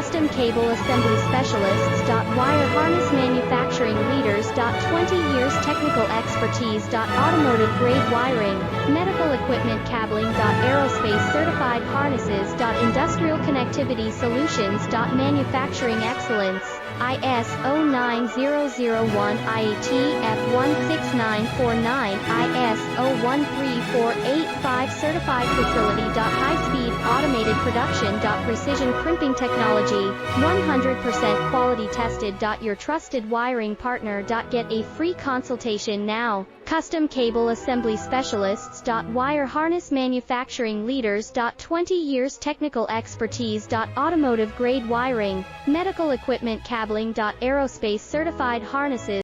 Custom Cable Assembly Specialists. Wire Harness Manufacturing Leaders. 20 years technical expertise. Automotive grade wiring, medical equipment cabling. Aerospace certified harnesses. Industrial connectivity solutions. Manufacturing excellence. ISO 9001, IATF 16949, ISO 13485 certified facility. High-speed automated production. Precision crimping technology, 100% quality tested. Your trusted wiring partner. Get a free consultation now. Custom Cable Assembly Specialists. Wire Harness Manufacturing Leaders. 20 years technical expertise. Automotive grade wiring, medical equipment cabling. Aerospace certified harnesses.